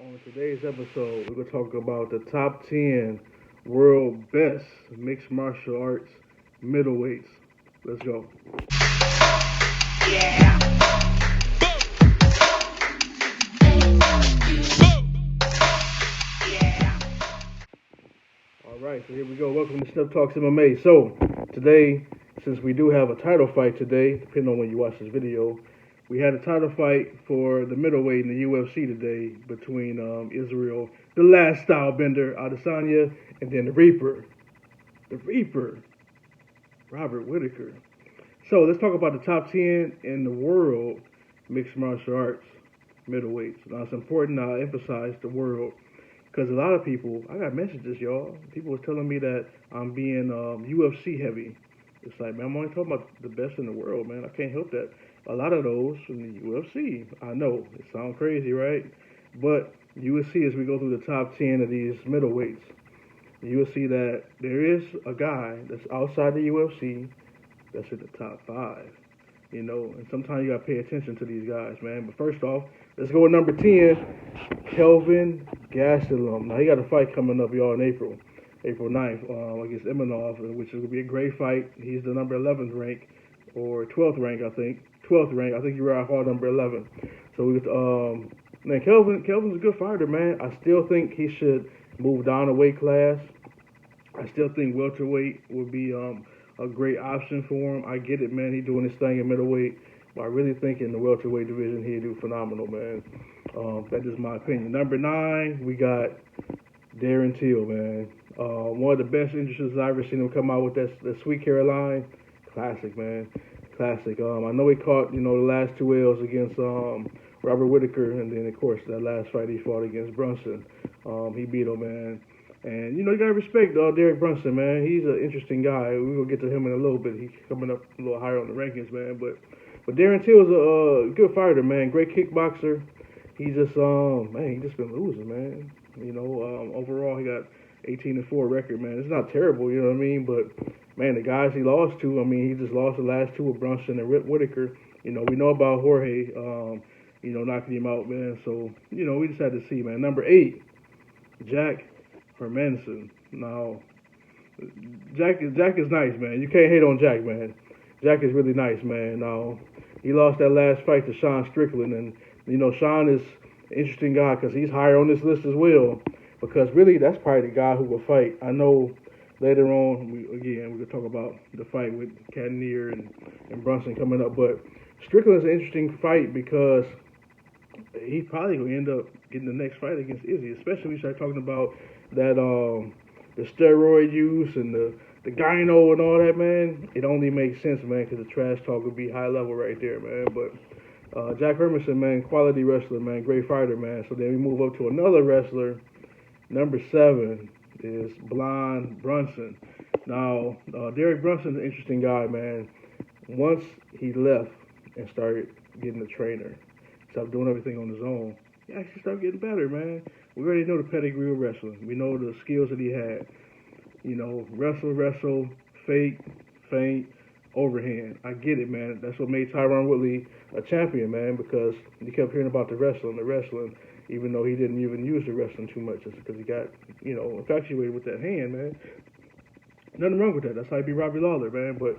On today's episode, we're going to talk about the top 10 world best mixed martial arts middleweights. Let's go. All right, so here we go. Welcome to Snip Talks MMA. So, today, since we do have a title fight today, depending on when you watch this video, we had a title fight for the middleweight in the UFC today between Israel, the last style bender, Adesanya, and then the Reaper, Robert Whittaker. So let's talk about the top 10 in the world mixed martial arts middleweights. Now it's important I emphasize the world because a lot of people, I got messages, y'all. People were telling me that I'm being UFC heavy. It's like, man, I'm only talking about the best in the world, man. I can't help that. A lot of those from the UFC. I know it sounds crazy, right? But you will see as we go through the top 10 of these middleweights, you will see that there is a guy that's outside the UFC that's in the top five. You know, and sometimes you gotta pay attention to these guys, man. But first off, let's go with number 10, Kelvin Gastelum. Now he got a fight coming up, y'all, in April 9th, against Imanov, which is gonna be a great fight. He's the number 11th rank or 12th rank, I think. 12th rank. I think you're right, hard number 11. So we get man, Kelvin's a good fighter, man. I still think he should move down a weight class. I still think welterweight would be a great option for him. I get it, man. He's doing his thing in middleweight, but I really think in the welterweight division he'd do phenomenal, man. That's just my opinion. Number 9, we got Darren Teal, man. One of the best entrances I've ever seen him come out with that Sweet Caroline. Classic, man. Classic. I know he caught, the last 2 L's against Robert Whittaker, and then, of course, that last fight he fought against Brunson. He beat him, man. And, you gotta respect Derek Brunson, man. He's an interesting guy. We're gonna get to him in a little bit. He's coming up a little higher on the rankings, man. But Darren Till is a good fighter, man. Great kickboxer. He just he just been losing, man. Overall he got 18-4 record, man. It's not terrible, you know what I mean? But man, the guys he lost to, he just lost the last 2 with Brunson and Whittaker. We know about Jorge, knocking him out, man. So, we just had to see, man. Number 8, Jack Hermanson. Now, Jack is nice, man. You can't hate on Jack, man. Jack is really nice, man. Now, he lost that last fight to Sean Strickland, and Sean is an interesting guy because he's higher on this list as well. Because really, that's probably the guy who will fight. I know later on, we're gonna talk about the fight with Cannonier and Brunson coming up, but Strickland's an interesting fight because he's probably gonna end up getting the next fight against Izzy, especially when we start talking about that the steroid use and the gyno and all that, man. It only makes sense, man, because the trash talk would be high level right there, man. But Jack Hermanson, man, quality wrestler, man, great fighter, man. So then we move up to another wrestler. Number 7 is Blonde Brunson. Now, Derek Brunson's an interesting guy, man. Once he left and started getting a trainer, stopped doing everything on his own, he actually started getting better, man. We already know the pedigree of wrestling. We know the skills that he had. Wrestle, fake, feint, overhand. I get it, man. That's what made Tyron Woodley a champion, man, because he kept hearing about the wrestling, even though he didn't even use the wrestling too much, just because he got, infatuated with that hand, man. Nothing wrong with that. That's how he beat Robbie Lawler, man. But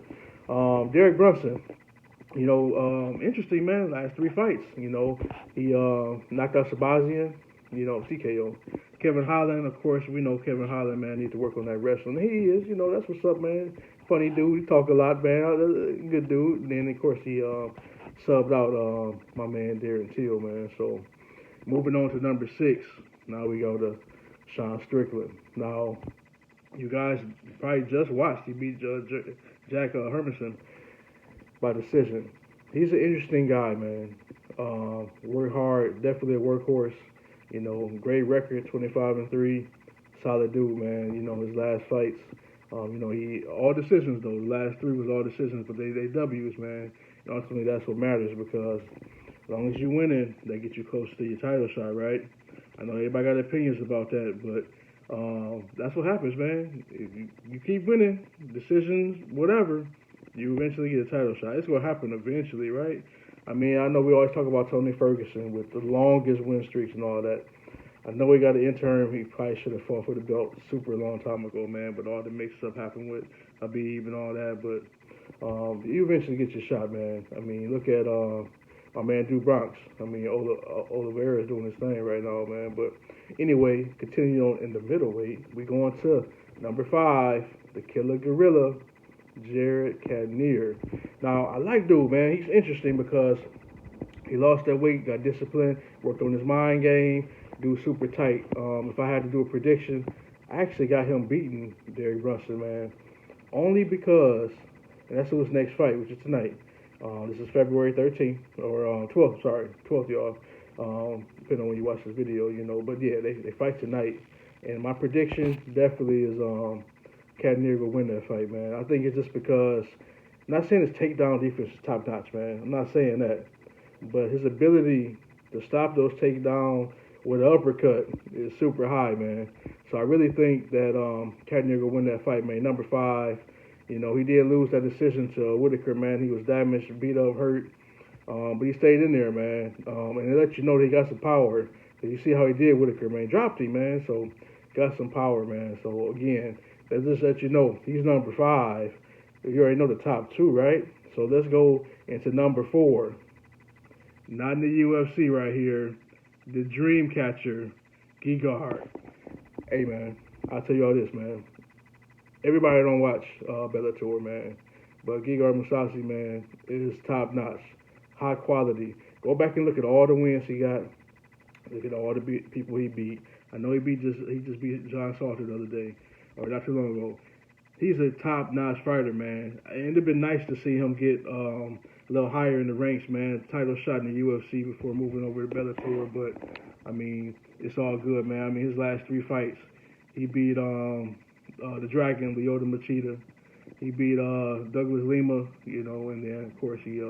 Derek Brunson, interesting, man. Last 3 fights, he knocked out Sabazian, TKO. Kevin Holland, of course, we know Kevin Holland, man, needs to work on that wrestling. He is, that's what's up, man. Funny dude. He talk a lot, man. Good dude. And then, of course, he subbed out my man Darren Teal, man. So, moving on to number 6. Now we go to Sean Strickland. Now, you guys probably just watched. He beat Jack Hermanson by decision. He's an interesting guy, man. Work hard, definitely a workhorse. Great record, 25-3. Solid dude, man. His last fights. He all decisions though. The last 3 was all decisions, but they W's, man. And ultimately, that's what matters because as long as you're winning, they get you close to your title shot, right? I know everybody got opinions about that, but that's what happens, man. If you keep winning, decisions, whatever, you eventually get a title shot. It's going to happen eventually, right? I know we always talk about Tony Ferguson with the longest win streaks and all that. I know he got an interim. He probably should have fought for the belt super long time ago, man. But all the mix-up happened with Habib and all that. But you eventually get your shot, man. I mean, look at my man Drew Bronx. I mean, Oliveira is doing his thing right now, man. But anyway, continuing on in the middleweight, we going to number 5, the Killer Gorilla, Jared Cannonier. Now, I like dude, man. He's interesting because he lost that weight, got disciplined, worked on his mind game. Dude, super tight. If I had to do a prediction, I actually got him beating Derek Brunson, man. Only because, and that's his next fight, which is tonight. This is February 13th, or 12th, sorry, 12th, y'all. Depending on when you watch this video, you know. But yeah, they fight tonight. And my prediction definitely is Cannonier will win that fight, man. I think it's just because, I'm not saying his takedown defense is top notch, man. I'm not saying that. But his ability to stop those takedowns with an uppercut is super high, man. So I really think that Cannonier will win that fight, man. Number 5, you know, he did lose that decision to Whittaker, man. He was damaged, beat up, hurt. But he stayed in there, man. And it lets you know that he got some power. And you see how he did Whittaker, man. Dropped him, man. So got some power, man. So again, that just lets you know he's number 5. You already know the top 2, right? So let's go into number 4. Not in the UFC right here. The dream catcher, Gegard. Hey, man, I'll tell you all this, man. Everybody don't watch Bellator, man. But Gegard Mousasi, man, is top notch. High quality. Go back and look at all the wins he got. Look at all the people he beat. I know he just beat John Salter the other day, or not too long ago. He's a top-notch fighter, man. And it'd have been nice to see him get a little higher in the ranks, man. Title shot in the UFC before moving over to Bellator. But, I mean, it's all good, man. I mean, his last 3 fights, he beat the Dragon, Lyoto Machida. He beat Douglas Lima, you know, and then, of course, he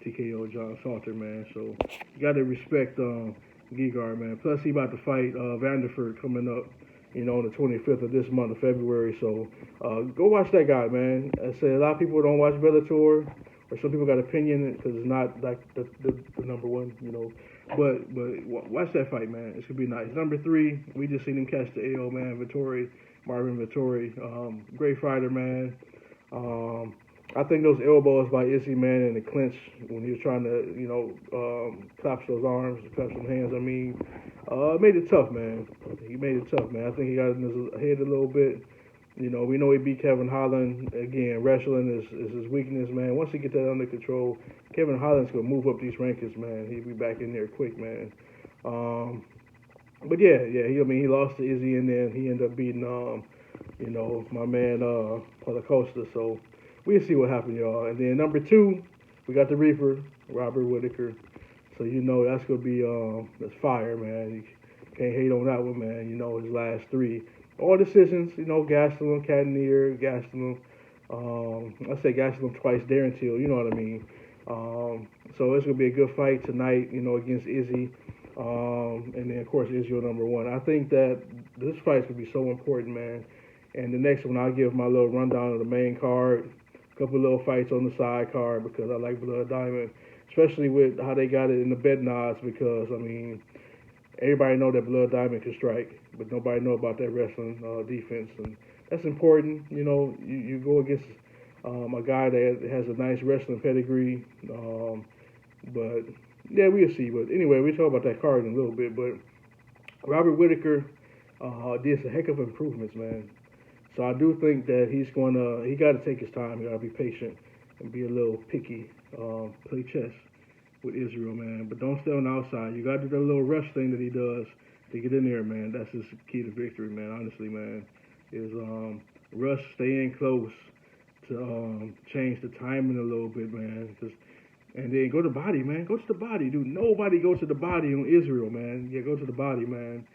TKO John Salter, man. So you got to respect Gegard, man. Plus, he about to fight Vanderford coming up, you know, on the 25th of this month of February. So go watch that guy, man. I say a lot of people don't watch Bellator, or some people got opinion because it's not like the number one, you know. But watch that fight, man. It's gonna be nice. Number 3, we just seen him catch the AO, man. Vittori, Marvin Vittori, great fighter, man. I think those elbows by Izzy, man, in the clinch when he was trying to, you know, collapse those arms, collapse some hands. I mean, made it tough, man. He made it tough, man. I think he got in his head a little bit. You know, we know he beat Kevin Holland. Again, wrestling is his weakness, man. Once he get that under control, Kevin Holland's going to move up these rankings, man. He'll be back in there quick, man. But yeah, he lost to Izzy, and then he ended up beating, you know, my man Paulo Costa. So we'll see what happens, y'all. And then number 2, we got the Reaper, Robert Whittaker. So, you know, that's going to be, that's fire, man. You can't hate on that one, man. You know, his last 3. All decisions, you know, Gastelum, Cannonier, Gastelum. I say Gastelum twice, Darren Teal, you know what I mean. So it's going to be a good fight tonight, you know, against Izzy. And then, of course, Israel number 1. I think that this fight's going to be so important, man. And the next one, I'll give my little rundown of the main card. A couple of little fights on the side card because I like Blood Diamond, especially with how they got it in the betting odds because, I mean, everybody know that Blood Diamond can strike, but nobody know about that wrestling defense. And that's important. You know, you go against a guy that has a nice wrestling pedigree. But, yeah, we'll see. But anyway, we'll talk about that card in a little bit. But Robert Whittaker did a heck of improvements, man. So I do think that he got to take his time. He got to be patient and be a little picky, play chess with Israel, man. But don't stay on the outside. You got to do that little rush thing that he does to get in there, man. That's his key to victory, man. Honestly, man, is rush, stay in close to change the timing a little bit, man. And then go to the body, man. Go to the body, dude. Nobody goes to the body on Israel, man. Yeah, go to the body, man.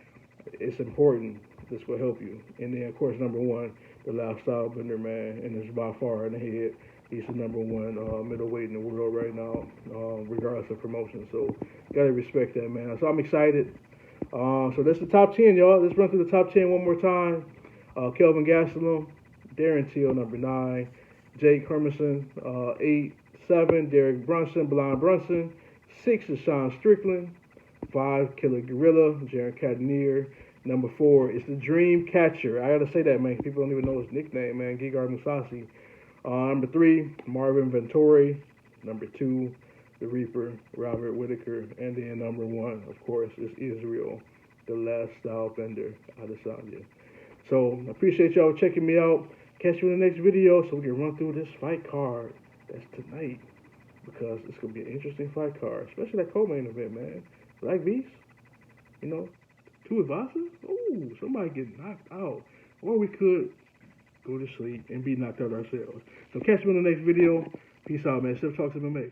It's important. This will help you. And then, of course, number 1, the lifestyle bender, man. And it's by far in the head. He's the number 1 middleweight in the world right now, regardless of promotion. So, gotta respect that, man. So, I'm excited. So, that's the top 10, y'all. Let's run through the top 10 one more time. Kelvin Gastelum, Darren Teal, number 9. Jake Hermanson, 8. 7, Derek Brunson, Brunson. 6 is Sean Strickland. 5, Killer Gorilla, Jaron Cannonier. Number 4 is the Dream Catcher. I gotta say that, man. People don't even know his nickname, man. Gigar Musasi. Number 3, Marvin Vittori. Number 2, the Reaper, Robert Whittaker. And then number 1, of course, is Israel, the last style bender, Adesanya. So, I appreciate y'all checking me out. Catch you in the next video so we can run through this fight card. That's tonight. Because it's going to be an interesting fight card. Especially that co-main event, man. Black Beast, you know, 2 advances. Ooh, somebody get knocked out. Or we could go to sleep and be knocked out ourselves. So catch me in the next video. Peace out, man. SnipTalksMMA.